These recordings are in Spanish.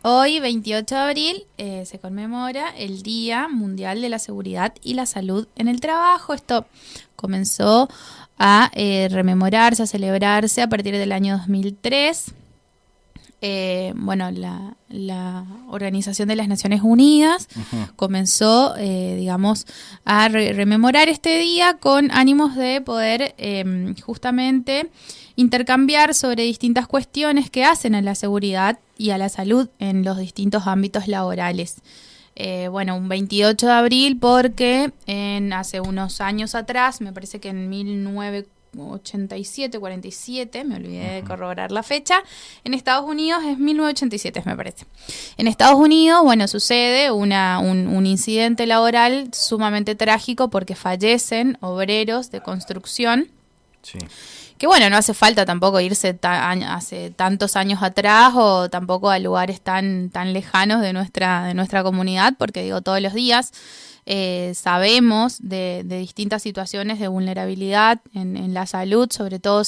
Hoy, 28 de abril, se conmemora el Día Mundial de la Seguridad y la Salud en el Trabajo. Esto comenzó a rememorarse, a celebrarse a partir del año 2003. La Organización de las Naciones Unidas comenzó, a rememorar este día con ánimos de poder justamente intercambiar sobre distintas cuestiones que hacen a la seguridad y a la salud en los distintos ámbitos laborales. Un 28 de abril porque hace unos años atrás, me parece que en 1987, 47, me olvidé de corroborar la fecha, en Estados Unidos es 1987, me parece. En Estados Unidos, sucede un incidente laboral sumamente trágico porque fallecen obreros de construcción. Sí. Que no hace falta tampoco irse hace tantos años atrás o tampoco a lugares tan lejanos de nuestra comunidad, porque todos los días sabemos de distintas situaciones de vulnerabilidad en la salud, sobre todo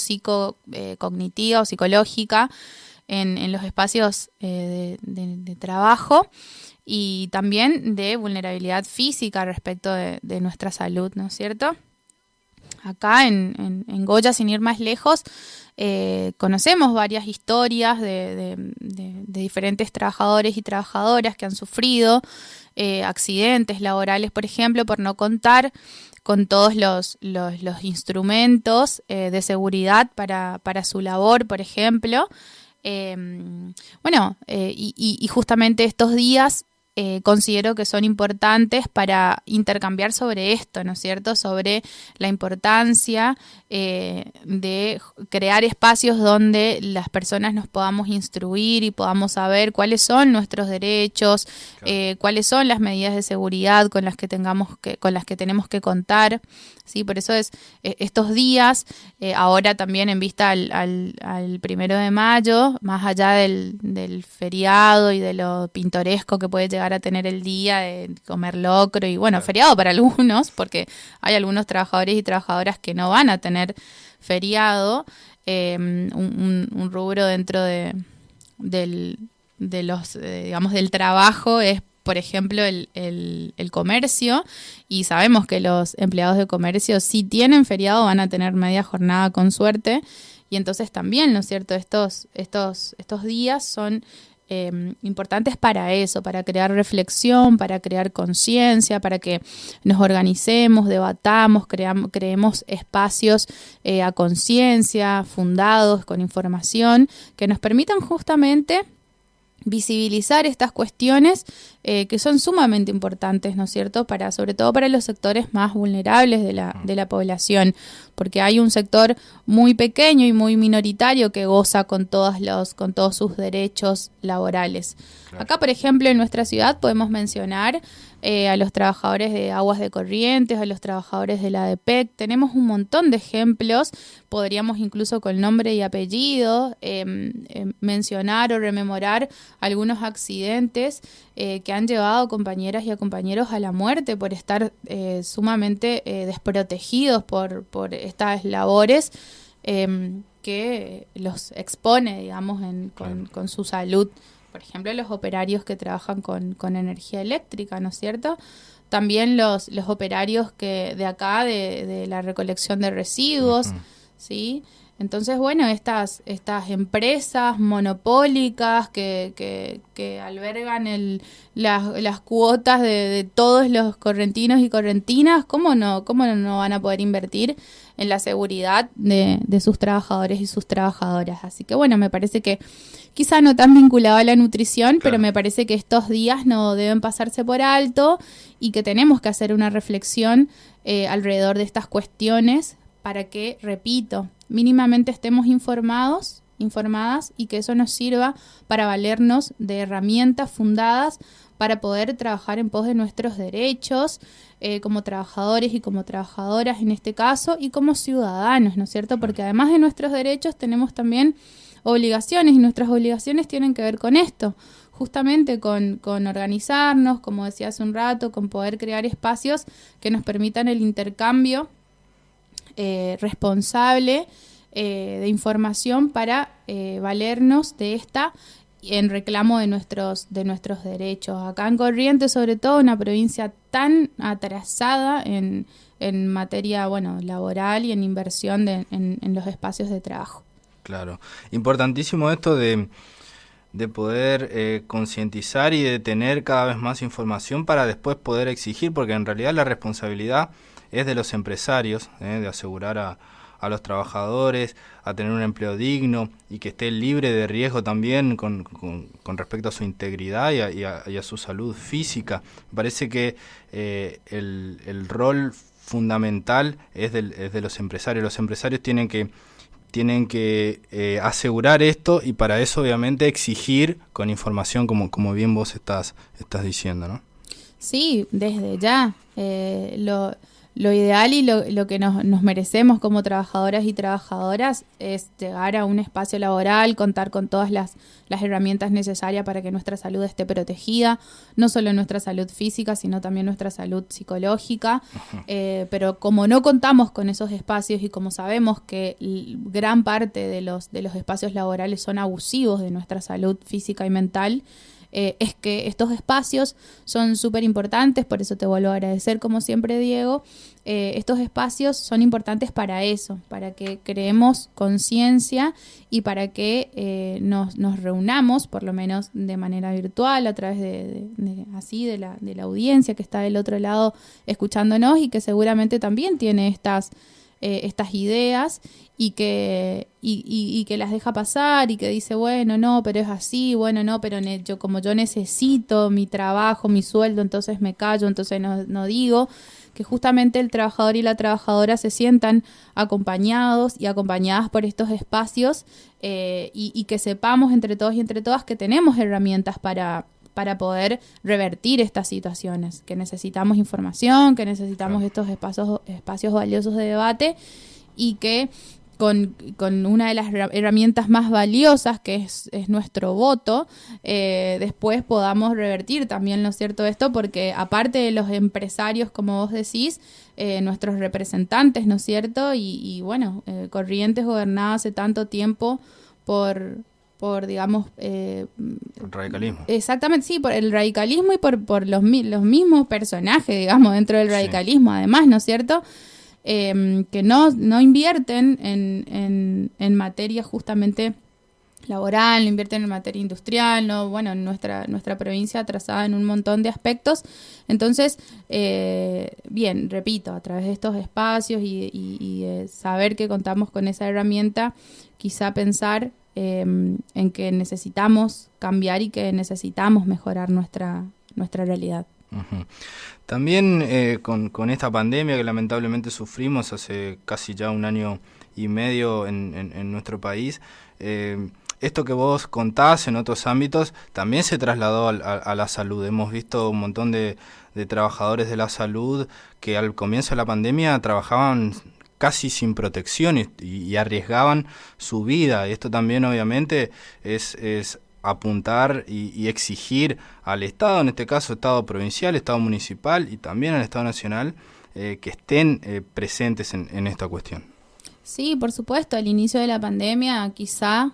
cognitiva o psicológica, en los espacios de trabajo, y también de vulnerabilidad física respecto de nuestra salud, ¿no es cierto? Acá en Goya, sin ir más lejos, conocemos varias historias de diferentes trabajadores y trabajadoras que han sufrido accidentes laborales, por ejemplo, por no contar con todos los instrumentos de seguridad para su labor, por ejemplo. Y justamente estos días considero que son importantes para intercambiar sobre esto, ¿no es cierto? Sobre la importancia de crear espacios donde las personas nos podamos instruir y podamos saber cuáles son nuestros derechos, claro. Cuáles son las medidas de seguridad con las que tenemos que contar. Sí, por eso estos días, ahora también en vista al 1 de mayo, más allá del feriado y de lo pintoresco que puede llegar a tener el día de comer locro y claro. Feriado para algunos, porque hay algunos trabajadores y trabajadoras que no van a tener feriado, un rubro dentro del trabajo es, por ejemplo, el comercio, y sabemos que los empleados de comercio, si tienen feriado, van a tener media jornada con suerte, y entonces también, ¿no es cierto?, estos días son importantes para eso, para crear reflexión, para crear conciencia, para que nos organicemos, debatamos, creemos espacios a conciencia, fundados con información, que nos permitan justamente visibilizar estas cuestiones que son sumamente importantes, ¿no es cierto?, sobre todo para los sectores más vulnerables de la población, porque hay un sector muy pequeño y muy minoritario que goza con todos sus derechos laborales. Claro. Acá, por ejemplo, en nuestra ciudad podemos mencionar a los trabajadores de Aguas de Corrientes, a los trabajadores de la ADEPEC. Tenemos un montón de ejemplos, podríamos incluso con nombre y apellido mencionar o rememorar algunos accidentes que han llevado a compañeras y a compañeros a la muerte por estar sumamente desprotegidos por estas labores que los expone, digamos, con su salud. Por ejemplo, los operarios que trabajan con energía eléctrica, ¿no es cierto? También los operarios de acá, de la recolección de residuos, ¿sí? Entonces, estas empresas monopólicas que albergan las cuotas de todos los correntinos y correntinas, ¿cómo no van a poder invertir en la seguridad de sus trabajadores y sus trabajadoras? Así que me parece que quizá no tan vinculado a la nutrición, claro. Pero me parece que estos días no deben pasarse por alto y que tenemos que hacer una reflexión alrededor de estas cuestiones para que, repito, mínimamente estemos informadas y que eso nos sirva para valernos de herramientas fundadas para poder trabajar en pos de nuestros derechos como trabajadores y como trabajadoras en este caso y como ciudadanos, ¿no es cierto? Porque además de nuestros derechos tenemos también obligaciones y nuestras obligaciones tienen que ver con esto, justamente con organizarnos, como decía hace un rato, con poder crear espacios que nos permitan el intercambio responsable de información para valernos de esta en reclamo de nuestros derechos. Acá en Corrientes, sobre todo, una provincia tan atrasada en materia, bueno, laboral y en inversión en los espacios de trabajo. Claro, importantísimo esto de poder concientizar y de tener cada vez más información para después poder exigir, porque en realidad la responsabilidad es de los empresarios, de asegurar a los trabajadores a tener un empleo digno y que esté libre de riesgo también con respecto a su integridad y a su salud física. Me parece que el rol fundamental es de los empresarios. Los empresarios tienen que asegurar esto y para eso obviamente exigir con información como bien vos estás diciendo, ¿no? Sí, desde ya. Lo ideal y lo que nos merecemos como trabajadoras y trabajadoras es llegar a un espacio laboral, contar con todas las herramientas necesarias para que nuestra salud esté protegida, no solo nuestra salud física, sino también nuestra salud psicológica. Pero como no contamos con esos espacios y como sabemos que gran parte de los espacios laborales son abusivos de nuestra salud física y mental, es que estos espacios son súper importantes, por eso te vuelvo a agradecer como siempre, Diego. Estos espacios son importantes para eso, para que creemos conciencia y para que nos reunamos, por lo menos de manera virtual, a través de la audiencia que está del otro lado escuchándonos y que seguramente también tiene estas ideas y que las deja pasar y que dice, bueno, no, pero es así, bueno, no, pero yo necesito mi trabajo, mi sueldo, entonces me callo, entonces no digo, que justamente el trabajador y la trabajadora se sientan acompañados y acompañadas por estos espacios y que sepamos entre todos y entre todas que tenemos herramientas para poder revertir estas situaciones, que necesitamos información, que necesitamos estos espacios valiosos de debate y que con una de las herramientas más valiosas, que es nuestro voto, después podamos revertir también, ¿no es cierto?, esto, porque aparte de los empresarios, como vos decís, nuestros representantes, ¿no es cierto?, y bueno, Corrientes gobernada hace tanto tiempo por digamos... el radicalismo. Exactamente, sí, por el radicalismo y por los mismos personajes, digamos, dentro del radicalismo, sí. Además, ¿no es cierto?, que no invierten en materia justamente laboral, no invierten en materia industrial, no, bueno, nuestra provincia atrasada en un montón de aspectos. Entonces, bien, repito, a través de estos espacios y saber que contamos con esa herramienta, quizá pensar en que necesitamos cambiar y que necesitamos mejorar nuestra realidad. Uh-huh. También con esta pandemia que lamentablemente sufrimos hace casi ya 1 año y medio en nuestro país, esto que vos contás en otros ámbitos también se trasladó a la salud. Hemos visto un montón de trabajadores de la salud que al comienzo de la pandemia trabajaban casi sin protección y arriesgaban su vida. Y esto también obviamente es apuntar y exigir al Estado, en este caso Estado provincial, Estado municipal y también al Estado nacional, que estén presentes en esta cuestión. Sí, por supuesto, al inicio de la pandemia quizá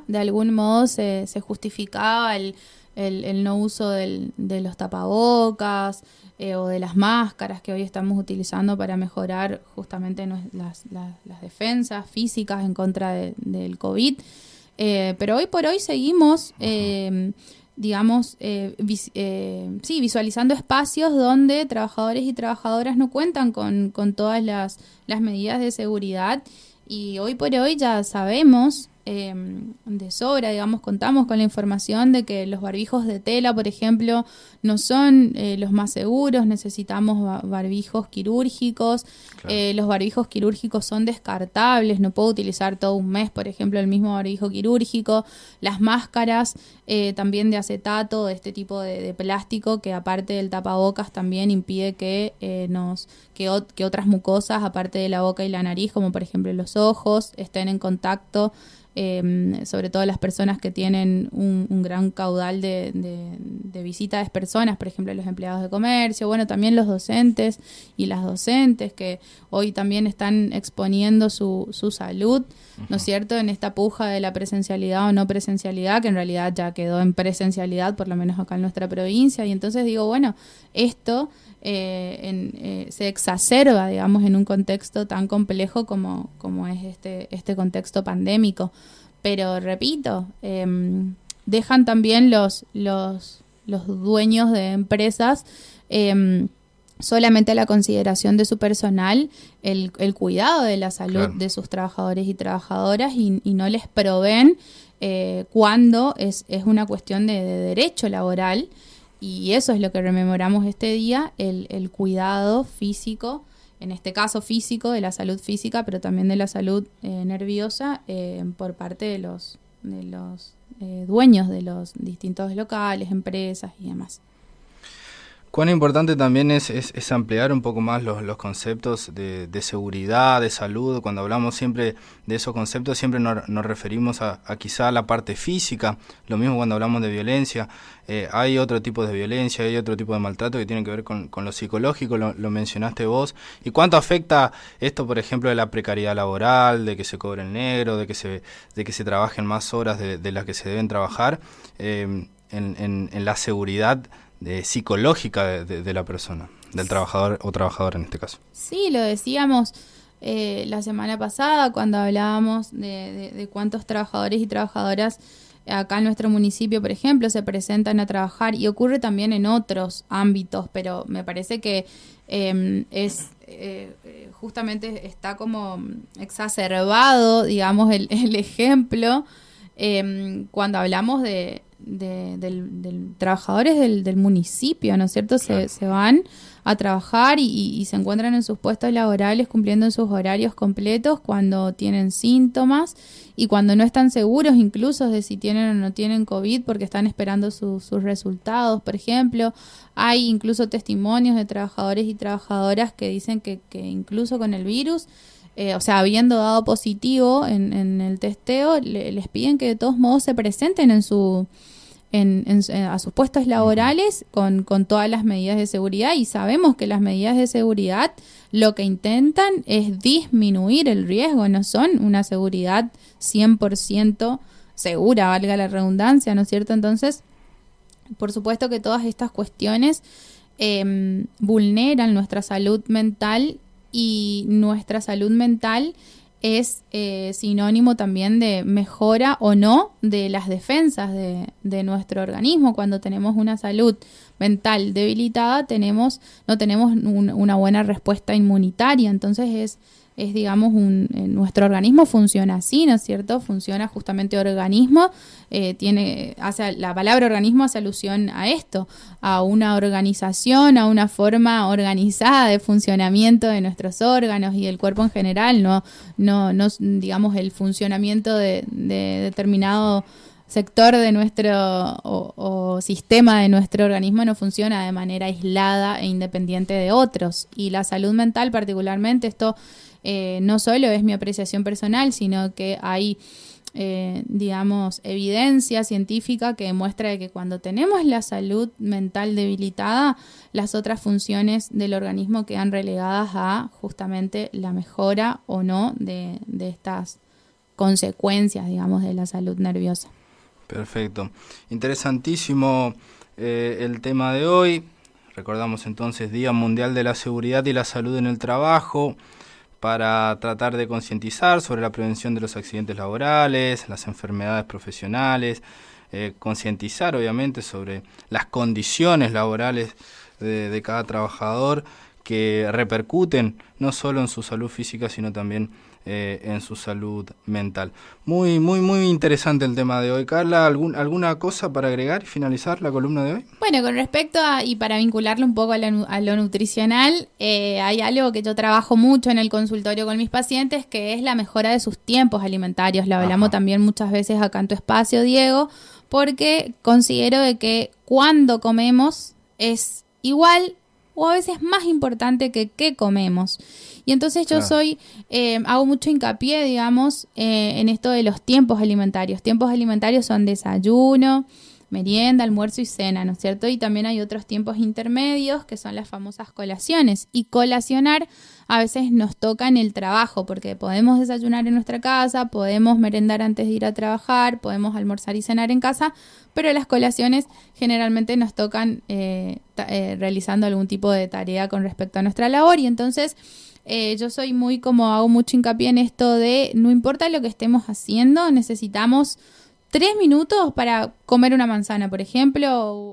de algún modo se justificaba el no uso de los tapabocas o de las máscaras que hoy estamos utilizando para mejorar justamente las defensas físicas en contra del COVID. Pero hoy por hoy seguimos, visualizando espacios donde trabajadores y trabajadoras no cuentan con todas las medidas de seguridad y hoy por hoy ya sabemos de sobra, digamos, contamos con la información de que los barbijos de tela, por ejemplo, no son los más seguros, necesitamos barbijos quirúrgicos, claro. Los barbijos quirúrgicos son descartables, no puedo utilizar todo un mes, por ejemplo, el mismo barbijo quirúrgico, las máscaras también de acetato, de este tipo de plástico, que aparte del tapabocas también impide que otras mucosas, aparte de la boca y la nariz, como por ejemplo los ojos, estén en contacto, sobre todo las personas que tienen un gran caudal de de visita de personas, por ejemplo, los empleados de comercio, bueno, también los docentes y las docentes que hoy también están exponiendo su salud, ¿no es cierto?, en esta puja de la presencialidad o no presencialidad, que en realidad ya quedó en presencialidad, por lo menos acá en nuestra provincia, y entonces digo, bueno, esto se exacerba, digamos, en un contexto tan complejo como es este contexto pandémico. Pero repito, dejan también los dueños de empresas solamente a la consideración de su personal el cuidado de la salud de sus trabajadores y trabajadoras y no les proveen cuando es una cuestión de derecho laboral. Y eso es lo que rememoramos este día, el cuidado físico, en este caso físico, de la salud física, pero también de la salud nerviosa por parte de los dueños de los distintos locales, empresas y demás. Cuán importante también es ampliar un poco más los conceptos de seguridad, de salud. Cuando hablamos siempre de esos conceptos, siempre nos referimos a quizá la parte física. Lo mismo cuando hablamos de violencia. Hay otro tipo de violencia, hay otro tipo de maltrato que tiene que ver con lo psicológico, lo mencionaste vos. ¿Y cuánto afecta esto, por ejemplo, de la precariedad laboral, de que se cobre en negro, de que se trabajen más horas de las que se deben trabajar en la seguridad psicológica de la persona, del trabajador o trabajadora en este caso? Sí, lo decíamos la semana pasada cuando hablábamos de cuántos trabajadores y trabajadoras acá en nuestro municipio, por ejemplo, se presentan a trabajar, y ocurre también en otros ámbitos, pero me parece que justamente está como exacerbado, digamos, el ejemplo cuando hablamos de trabajadores del municipio, ¿no es cierto? Claro. Se van a trabajar y se encuentran en sus puestos laborales cumpliendo en sus horarios completos cuando tienen síntomas y cuando no están seguros incluso de si tienen o no tienen COVID porque están esperando sus resultados, por ejemplo. Hay incluso testimonios de trabajadores y trabajadoras que dicen que incluso con el virus, o sea, habiendo dado positivo en el testeo, les piden que de todos modos se presenten a sus puestos laborales con todas las medidas de seguridad, y sabemos que las medidas de seguridad lo que intentan es disminuir el riesgo, no son una seguridad 100% segura, valga la redundancia, ¿no es cierto? Entonces, por supuesto que todas estas cuestiones vulneran nuestra salud mental, y nuestra salud mental es sinónimo también de mejora o no de las defensas de nuestro organismo. Cuando tenemos una salud mental debilitada, no tenemos una buena respuesta inmunitaria. Entonces digamos, nuestro organismo funciona así, ¿no es cierto? Funciona justamente organismo, la palabra organismo hace alusión a esto, a una organización, a una forma organizada de funcionamiento de nuestros órganos y del cuerpo en general, no digamos, el funcionamiento de determinado sector de nuestro o sistema de nuestro organismo no funciona de manera aislada e independiente de otros. Y la salud mental particularmente, esto no solo es mi apreciación personal, sino que hay digamos, evidencia científica que demuestra que cuando tenemos la salud mental debilitada, las otras funciones del organismo quedan relegadas a justamente la mejora o no de estas consecuencias, digamos, de la salud nerviosa. Perfecto. Interesantísimo el tema de hoy. Recordamos entonces Día Mundial de la Seguridad y la Salud en el Trabajo, para tratar de concientizar sobre la prevención de los accidentes laborales, las enfermedades profesionales, concientizar obviamente sobre las condiciones laborales de cada trabajador que repercuten no solo en su salud física, sino también en su salud mental. Muy, muy, muy interesante el tema de hoy. Carla, ¿alguna cosa para agregar y finalizar la columna de hoy? Bueno, con respecto y para vincularlo un poco a lo nutricional, hay algo que yo trabajo mucho en el consultorio con mis pacientes, que es la mejora de sus tiempos alimentarios. Lo hablamos también muchas veces acá en tu espacio, Diego, porque considero de que cuando comemos es igual o a veces más importante que qué comemos. Y entonces yo hago mucho hincapié, digamos, en esto de los tiempos alimentarios. Tiempos alimentarios son desayuno, merienda, almuerzo y cena, ¿no es cierto? Y también hay otros tiempos intermedios que son las famosas colaciones. Y colacionar a veces nos toca en el trabajo, porque podemos desayunar en nuestra casa, podemos merendar antes de ir a trabajar, podemos almorzar y cenar en casa, pero las colaciones generalmente nos tocan realizando algún tipo de tarea con respecto a nuestra labor. Y entonces yo soy hago mucho hincapié en esto de no importa lo que estemos haciendo, necesitamos 3 minutos para comer una manzana, por ejemplo,